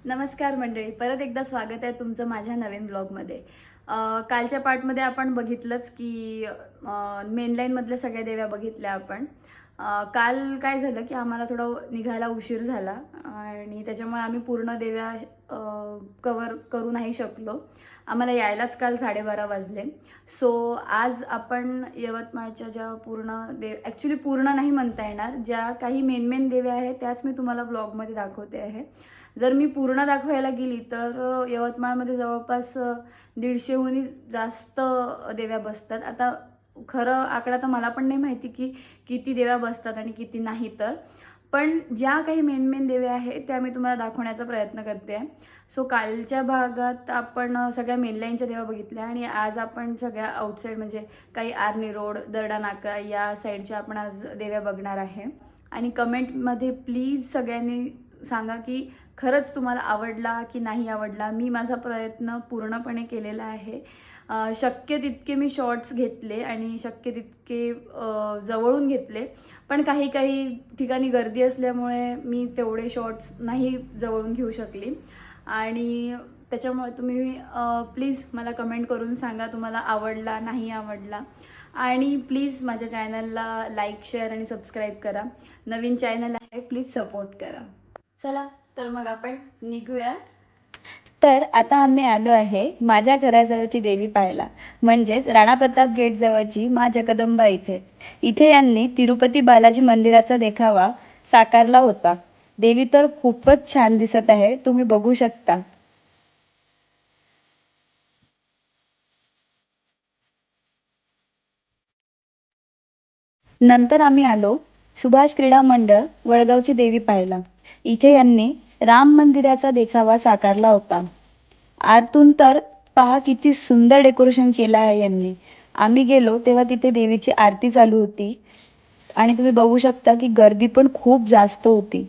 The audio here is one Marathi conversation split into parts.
नमस्कार मंडळी, परत एकदा स्वागत आहे तुमचं माझ्या नवीन ब्लॉगमध्ये. कालच्या पार्टमध्ये आपण बघितलंच की मेनलाईनमधल्या सगळ्या देव्या बघितल्या आपण. काल काय झालं की आम्हाला थोडं निघायला उशीर झाला आणि त्याच्यामुळे आम्ही पूर्ण देव्या कवर करू नाही शकलो. आम्हाला यायलाच काल 12:30 वाजले. सो आज आपण यवतमाळच्या ज्या पूर्ण ॲक्च्युली पूर्ण नाही म्हणता येणार, ज्या काही मेन देव्या आहेत त्याच मी तुम्हाला ब्लॉगमध्ये दाखवते आहे. जर मी पूर्ण दाखवायला गेली तर यवतमाळमध्ये जवळपास 150हूनही जास्त देव्या बसतात. आता खरं आकडा तर मला पण नाही माहिती की किती देव्या बसतात आणि किती नाही, तर पण ज्या काही मेन देव्या आहेत त्या मी तुम्हाला दाखवण्याचा प्रयत्न करते. सो कालच्या भागात आपण सगळ्या मेनलाईनच्या देव्या बघितल्या आणि आज आपण सगळ्या आउटसाईड म्हणजे काही आर्मी रोड, दर्डा नाका या साईडच्या आपण आज देव्या बघणार आहे. आणि कमेंटमध्ये प्लीज सगळ्यांनी सांगा की खरंच तुम्हाला आवडला की नाही आवडला. मी माझा प्रयत्न पूर्णपणे केलेला आहे. शक्य तितके मी शॉर्ट्स घेतले आणि शक्य तितके जवळून घेतले, पण काही काही ठिकाणी गर्दी असल्यामुळे मी तेवढे शॉर्ट्स नाही जवळून घेऊ शकली. आणि त्याच्यामुळे तुम्ही प्लीज मला कमेंट करून सांगा तुम्हाला आवडला नाही आवडला. आणि प्लीज माझ्या चॅनलला लाईक, शेअर आणि सबस्क्राईब करा. नवीन चॅनल आहे, प्लीज सपोर्ट करा. चला तर मग आपण निघूया. तर आता आम्ही आलो आहे माझ्या घराजवळची देवी पाहायला, म्हणजेच राणा प्रताप गेट जवळची मा जगदंबा इथे. इथे यांनी तिरुपती बालाजी मंदिराचा देखावा साकारला होता. देवी तर खूपच छान दिसत आहे, तुम्ही बघू शकता. नंतर आम्ही आलो सुभाष क्रीडा मंडळ वडगावची देवी पाहायला. इथे यांनी राम मंदिराचा देखावा साकारला होता. आतून तर पहा किती सुंदर डेकोरेशन केलं आहे यांनी. आम्ही गेलो तेव्हा तिथे देवीची आरती चालू होती आणि तुम्ही बघू शकता की गर्दी पण खूप जास्त होती.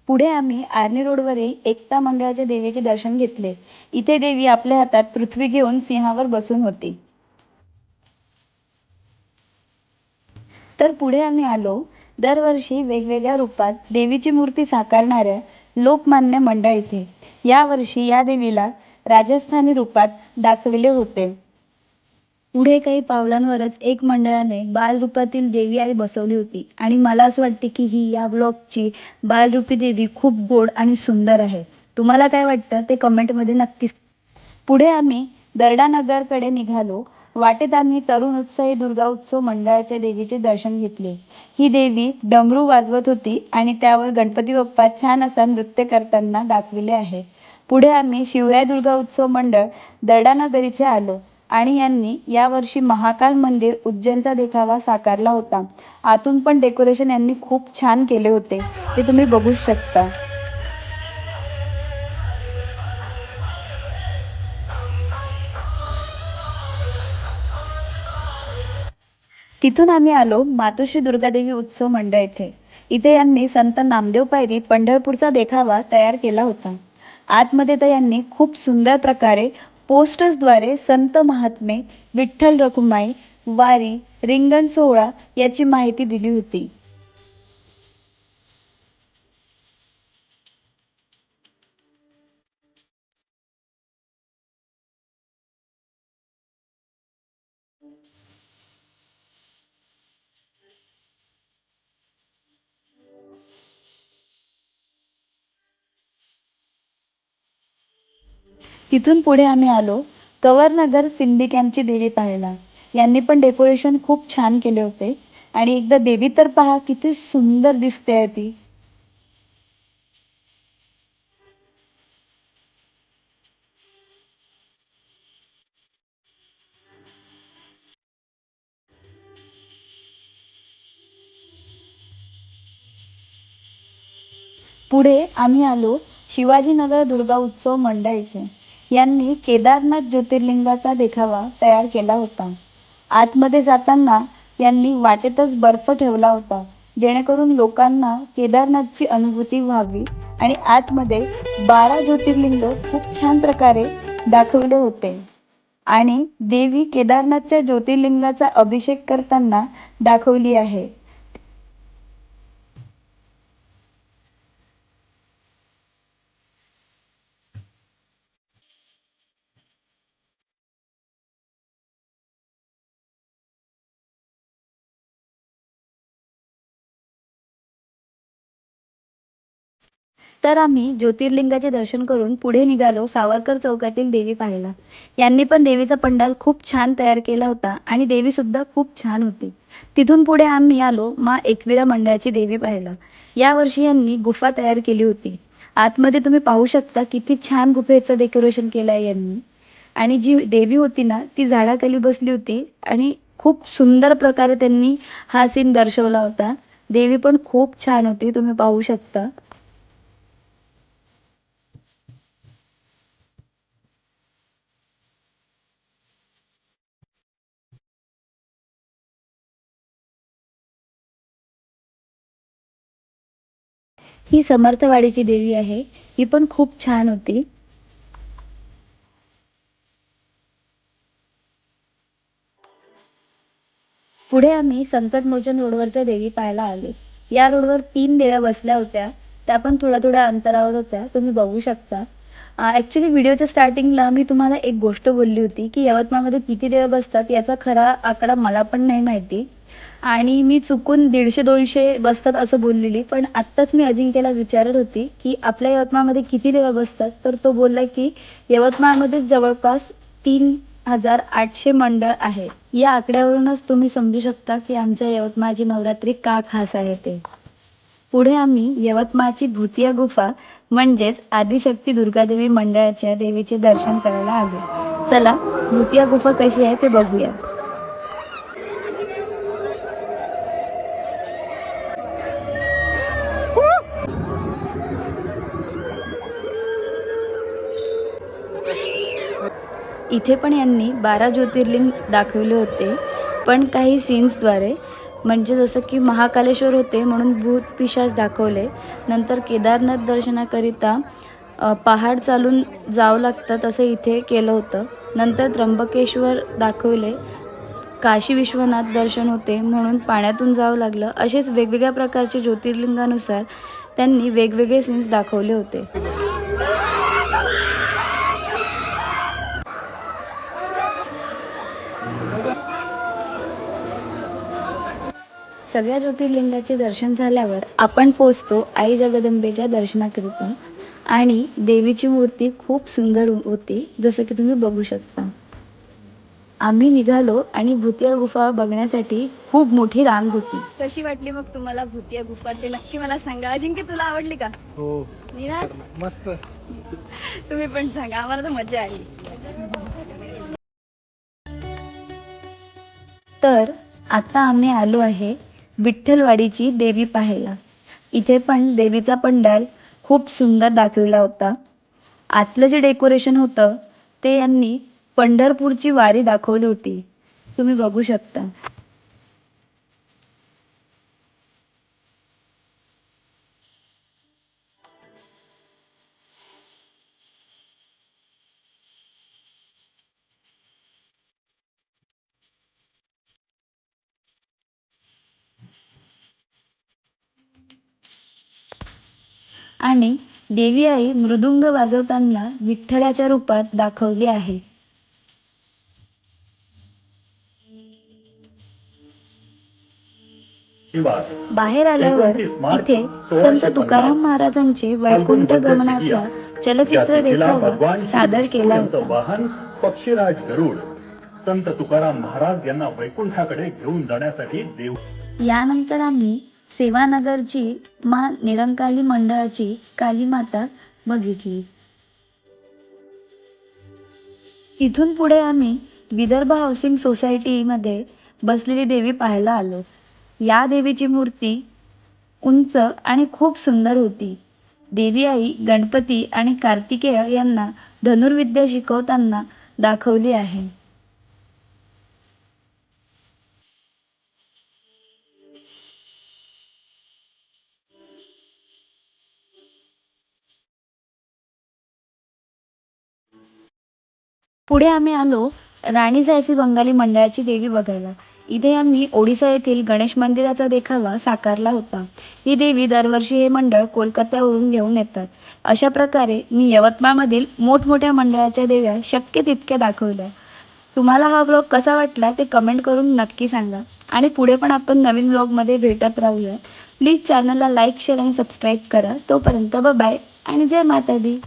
पुढे आम्ही आर्मी रोडवरील एकता मंडळाच्या देवीचे दर्शन घेतले. इथे देवी आपल्या हातात पृथ्वी घेऊन सिंहावर बसून होती. तर पुढे आम्ही आलो दरवर्षी वेगवेगळ्या रूपात देवीची मूर्ती साकारणाऱ्या लोकमान्य मंडळ इथे. यावर्षी या देवीला राजस्थानी रूपात दाखविले होते. पुढे काही पावलांवरच एक मंडळाने बालरूपातील देवी आई बसवली होती आणि मला असं वाटते की ही या ब्लॉगची बालरूपी देवी खूप गोड आणि सुंदर आहे. तुम्हाला काय वाटतं ते कमेंटमध्ये नक्कीच. पुढे आम्ही दर्डा नगरकडे निघालो. वाटेत आम्ही तरुण उत्साही दुर्गा उत्सव मंडळाच्या देवीचे दर्शन घेतले. ही देवी डमरू वाजवत होती आणि त्यावर गणपती बाप्पा छान असा नृत्य करताना दाखविले आहे. पुढे आम्ही शिवराय दुर्गा उत्सव मंडळ दर्डा नगर इथे आलो आणि यांनी यावर्षी महाकाल मंदिर उज्जैनचा देखावा साकारला होता. आतून पण डेकोरेशन यांनी खूप छान केले होते, ते तुम्ही बघू शकता. तिथून आम्ही आलो मातोश्री दुर्गादेवी उत्सव मंडळ इथे. इथे यांनी संत नामदेव पायरी पंढरपूरचा देखावा तयार केला होता. आतमध्ये तर यांनी खूप सुंदर प्रकारे पोस्टर्सद्वारे संत महात्मे, विठ्ठल रखुमाई, वारी, रिंगण सोहळा याची माहिती दिली होती. तिथून पुढे आम्ही आलो कवरनगर सिंधी कॅम्पची देवी पाहायला. यांनी पण डेकोरेशन खूप छान केले होते आणि एकदा देवी तर पहा किती सुंदर दिसते आहे ती. पुढे आम्ही आलो शिवाजीनगर दुर्गा उत्सव मंडळ इथे. यांनी केदारनाथ ज्योतिर्लिंगाचा देखावा तयार केला होता. आतमध्ये जाताना यांनी वाटेतच बर्फ ठेवला होता, जेणेकरून लोकांना केदारनाथची अनुभूती व्हावी. आणि आतमध्ये 12 ज्योतिर्लिंग खूप छान प्रकारे दाखवले होते आणि देवी केदारनाथच्या ज्योतिर्लिंगाचा अभिषेक करताना दाखवली आहे. तर आम्ही ज्योतिर्लिंगाचे दर्शन करून पुढे निघालो सावरकर चौकातील देवी पाहायला. यांनी पण देवीचा पंडाल खूप छान तयार केला होता आणि देवी सुद्धा खूप छान होती. तिथून पुढे आम्ही आलो मा एकविरा मंडळाची देवी पाहायला. यावर्षी यांनी गुफा तयार केली होती. आतमध्ये तुम्ही पाहू शकता किती छान गुफेचं डेकोरेशन केलं आहे यांनी. आणि जी देवी होती ना ती झाडाखाली बसली होती आणि खूप सुंदर प्रकारे त्यांनी हा सीन दर्शवला होता. देवी पण खूप छान होती, तुम्ही पाहू शकता. ही समर्थवाडीची देवी आहे, ही पण खूप छान होती. पुढे आम्ही संकटमोचन रोडवरच्या देवी पाहायला आलो. या रोडवर 3 देव्या बसल्या होत्या, त्या पण थोड्या थोड्या अंतरावर होत्या, तुम्ही बघू शकता. ॲक्च्युली व्हिडिओच्या स्टार्टिंगला मी तुम्हाला एक गोष्ट बोलली होती की यवतमाळमध्ये किती देव्या बसतात याचा खरा आकडा मला पण नाही माहिती. आणि मी चुकून 150-200 बसतात असं बोललेली, पण आत्ताच मी अजिंक्यला विचारत होती की आपल्या यवतमाळमध्ये किती देव्या बसतात, तर तो बोलला की यवतमाळमध्ये जवळपास 3,800 मंडळ आहे. या आकड्यावरूनच तुम्ही समजू शकता की आमच्या यवतमाळची नवरात्री का खास आहे ते. पुढे आम्ही यवतमाळची भूतिया गुफा म्हणजेच आदिशक्ती दुर्गादेवी मंडळाच्या देवीचे दर्शन करायला आलो. चला भूतिया गुफा कशी आहे ते बघूया. इथे पण यांनी 12 ज्योतिर्लिंग दाखवले होते, पण काही सीन्सद्वारे. म्हणजे जसं की महाकालेश्वर होते म्हणून भूत पिशाच दाखवले. नंतर केदारनाथ दर्शनाकरिता पहाड चालून जावं लागतं तसं इथे केलं होतं. नंतर त्र्यंबकेश्वर दाखवले. काशी विश्वनाथ दर्शन होते म्हणून पाण्यातून जावं लागलं. असेच वेगवेगळ्या प्रकारचे ज्योतिर्लिंगानुसार त्यांनी वेगवेगळे सीन्स दाखवले होते. सगळ्या ज्योतिर्लिंगाचे दर्शन झाल्यावर आपण पोचतो आई जगदंबेच्या दर्शनाकरिता. आणि देवीची मूर्ती खूप सुंदर होती, जसं की तुम्ही बघू शकता. आम्ही निघालो आणि भूतिया गुफा बघण्यासाठी खूप मोठी रांग होती. कशी वाटली मग तुम्हाला भूतिया गुफा ते नक्की मला सांगा. अजिंक्य तुला आवडली का? हो, नीना मस्त. तुम्ही पण सांगा, आम्हाला तर मजा आली. तर आता आम्ही आलो आहे विठ्ठलवाडीची देवी पाहायला. इथे पण देवीचा पंडाल खूप सुंदर दाखवला होता. आतलं जे डेकोरेशन होतं ते यांनी पंढरपूरची वारी दाखवली होती, तुम्ही बघू शकता. आणि देवी आई मृदुंग वाजवताना विठ्ठलाच्या रूपात दाखवली आहे. बाहेर आल्यावर इथे संत तुकाराम महाराजांचे वैकुंठ गमनाचा चलचित्र देखावा सादर केला होता. वाहन पक्षीराज गरुड संत तुकाराम महाराज यांना वैकुंठाकडे घेऊन जाण्यासाठी देव. यानंतर आम्ही सेवानगरची मा निरंकाली मंडळाची काली माता बघितली. इथून पुढे आम्ही विदर्भ हाऊसिंग सोसायटीमध्ये बसलेली देवी पाहायला आलो. या देवीची मूर्ती उंच आणि खूप सुंदर होती. देवी आई गणपती आणि कार्तिकेय यांना धनुर्विद्या शिकवताना दाखवली आहे. पुढे आम्ही आलो राणी झाशी बंगाली मंडळाची देवी बघायला. इथे आम्ही ओडिसा येथील गणेश मंदिराचा देखावा साकारला होता. ही देवी दरवर्षी हे मंडळ कोलकात्यावरून घेऊन येतात. अशा प्रकारे मी यवतमाळमधील मोठमोठ्या मंडळाच्या देव्या शक्य तितक्या दाखवल्या. तुम्हाला हा व्लॉग कसा वाटला ते कमेंट करून नक्की सांगा. आणि पुढे पण आपण नवीन व्लॉगमध्ये भेटत राहूया. प्लीज चॅनलला लाईक शेअर आणि सबस्क्राईब करा. तोपर्यंत बाय आणि जय माता दी.